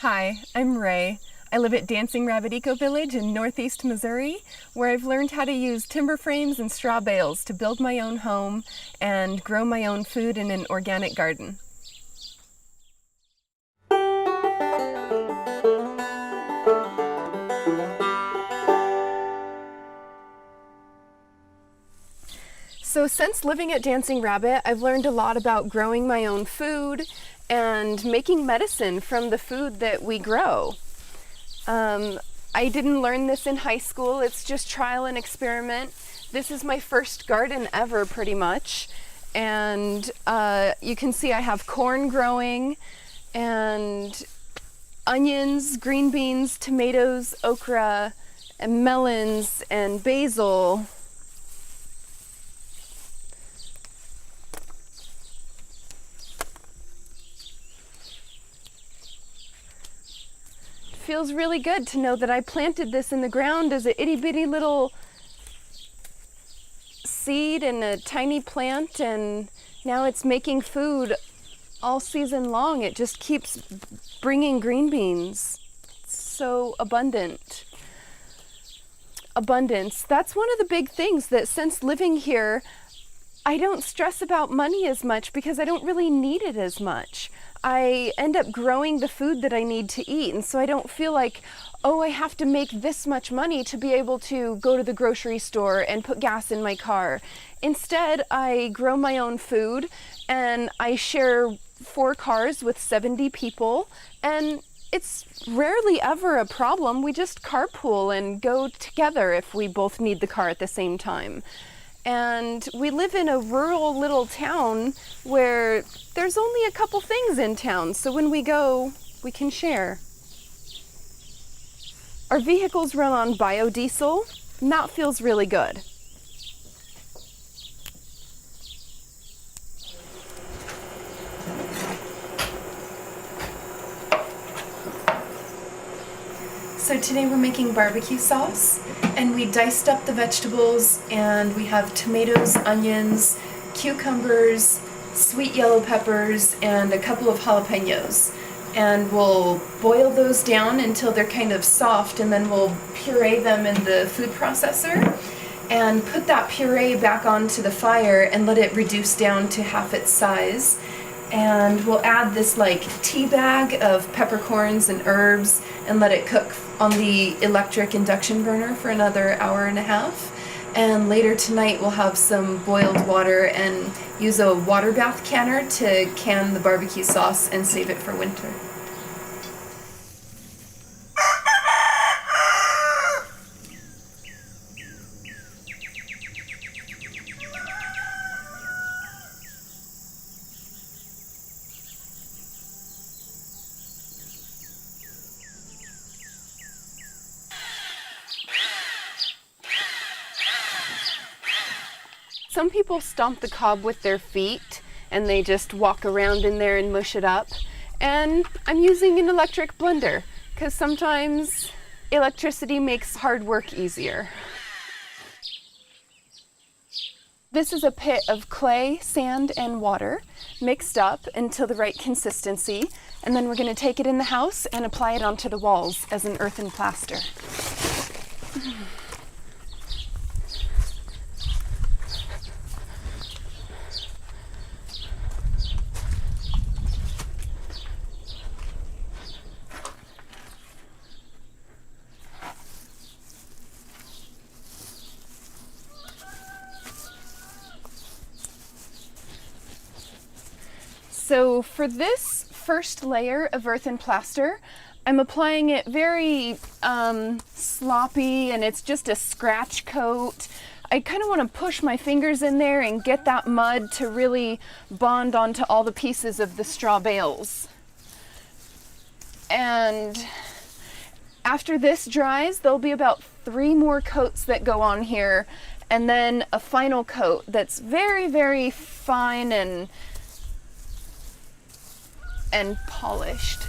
Hi, I'm Ray. I live at Dancing Rabbit Eco Village in northeast Missouri, where I've learned how to use timber frames and straw bales to build my own home and grow my own food in an organic garden. So since living at Dancing Rabbit, I've learned a lot about growing my own food and making medicine from the food that we grow. I didn't learn this in high school. It's just trial and experiment. This is my first garden ever, pretty much. And you can see I have corn growing and onions, green beans, tomatoes, okra, and melons, and basil. Feels really good to know that I planted this in the ground as a itty bitty little seed and a tiny plant, and now it's making food all season long. It just keeps bringing green beans. It's so abundant. Abundance. That's one of the big things that since living here, I don't stress about money as much because I don't really need it as much. I end up growing the food that I need to eat, and so I don't feel like, oh, I have to make this much money to be able to go to the grocery store and put gas in my car. Instead, I grow my own food, and I share 4 cars with 70 people, and it's rarely ever a problem. We just carpool and go together if we both need the car at the same time. And we live in a rural little town where there's only a couple things in town, so when we go, we can share. Our vehicles run on biodiesel, and that feels really good. So today we're making barbecue sauce, and we diced up the vegetables, and we have tomatoes, onions, cucumbers, sweet yellow peppers, and a couple of jalapenos. And we'll boil those down until they're kind of soft, and then we'll puree them in the food processor and put that puree back onto the fire and let it reduce down to half its size. And we'll add this like tea bag of peppercorns and herbs and let it cook on the electric induction burner for another hour and a half. And later tonight we'll have some boiled water and use a water bath canner to can the barbecue sauce and save it for winter. Some people stomp the cob with their feet and they just walk around in there and mush it up. And I'm using an electric blender because sometimes electricity makes hard work easier. This is a pit of clay, sand, and water mixed up until the right consistency, and then we're going to take it in the house and apply it onto the walls as an earthen plaster. So for this first layer of earthen plaster, I'm applying it very sloppy, and it's just a scratch coat. I kind of want to push my fingers in there and get that mud to really bond onto all the pieces of the straw bales. And after this dries, there'll be about 3 more coats that go on here, and then a final coat that's very, very fine and polished.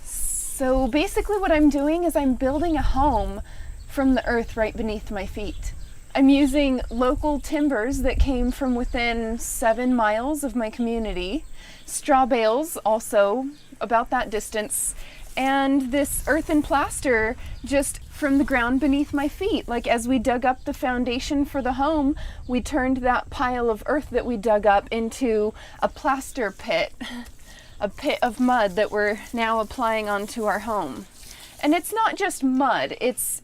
So basically what I'm doing is I'm building a home from the earth right beneath my feet. I'm using local timbers that came from within 7 miles of my community, straw bales also about that distance, and this earthen plaster just from the ground beneath my feet. Like as we dug up the foundation for the home, we turned that pile of earth that we dug up into a plaster pit, a pit of mud that we're now applying onto our home. And it's not just mud, it's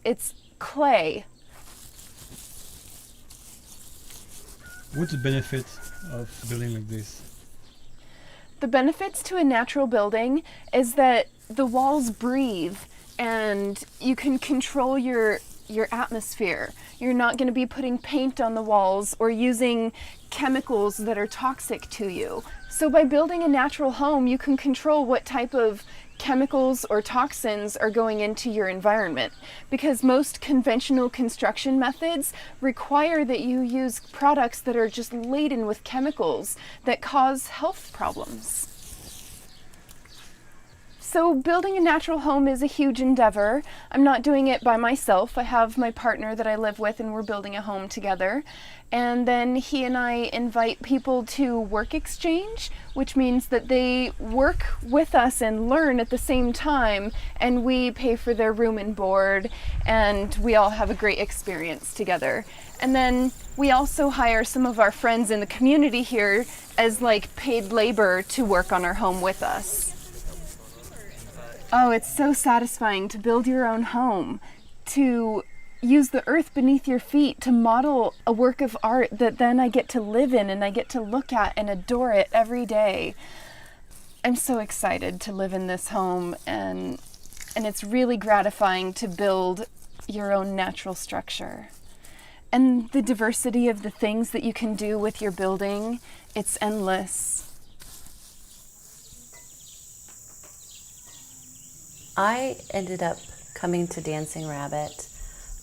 clay. What's the benefit of building like this? The benefits to a natural building is that the walls breathe and you can control your atmosphere. You're not going to be putting paint on the walls or using chemicals that are toxic to you. So by building a natural home, you can control what type of chemicals or toxins are going into your environment, because most conventional construction methods require that you use products that are just laden with chemicals that cause health problems. So building a natural home is a huge endeavor. I'm not doing it by myself. I have my partner that I live with and we're building a home together. And then he and I invite people to work exchange, which means that they work with us and learn at the same time, and we pay for their room and board, and we all have a great experience together. And then we also hire some of our friends in the community here as like paid labor to work on our home with us. Oh, it's so satisfying to build your own home, to use the earth beneath your feet to model a work of art that then I get to live in and I get to look at and adore it every day. I'm so excited to live in this home, and it's really gratifying to build your own natural structure. And the diversity of the things that you can do with your building, it's endless. I ended up coming to Dancing Rabbit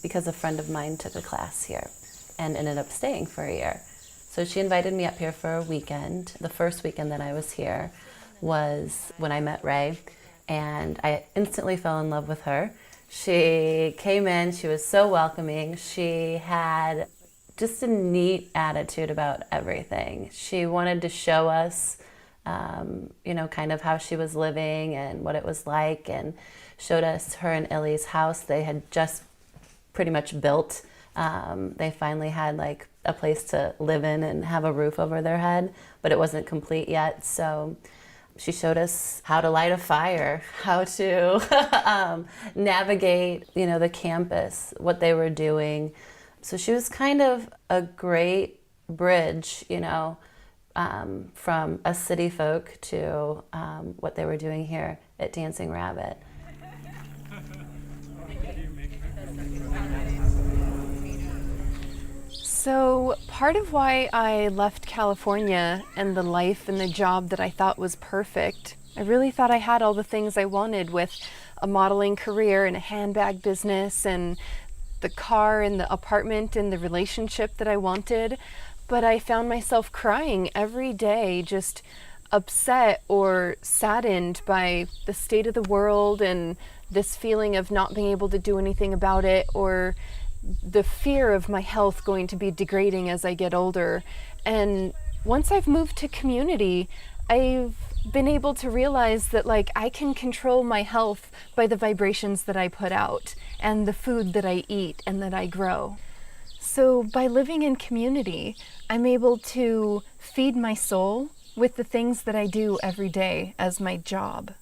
because a friend of mine took a class here and ended up staying for a year. So she invited me up here for a weekend. The first weekend that I was here was when I met Ray, and I instantly fell in love with her. She came in, she was so welcoming. She had just a neat attitude about everything. She wanted to show us kind of how she was living and what it was like, and showed us her and Ellie's house. They had just pretty much built. They finally had like a place to live in and have a roof over their head, but it wasn't complete yet. So she showed us how to light a fire, how to navigate, the campus, what they were doing. So she was kind of a great bridge, from us city folk to what they were doing here at Dancing Rabbit. So part of why I left California and the life and the job that I thought was perfect, I really thought I had all the things I wanted with a modeling career and a handbag business and the car and the apartment and the relationship that I wanted. But I found myself crying every day, just upset or saddened by the state of the world and this feeling of not being able to do anything about it, or the fear of my health going to be degrading as I get older. And once I've moved to community, I've been able to realize that I can control my health by the vibrations that I put out and the food that I eat and that I grow. So by living in community, I'm able to feed my soul with the things that I do every day as my job.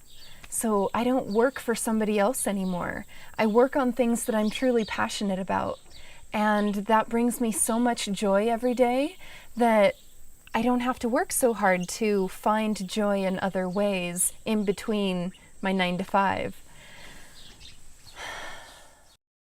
So I don't work for somebody else anymore. I work on things that I'm truly passionate about. And that brings me so much joy every day that I don't have to work so hard to find joy in other ways in between my 9 to 5.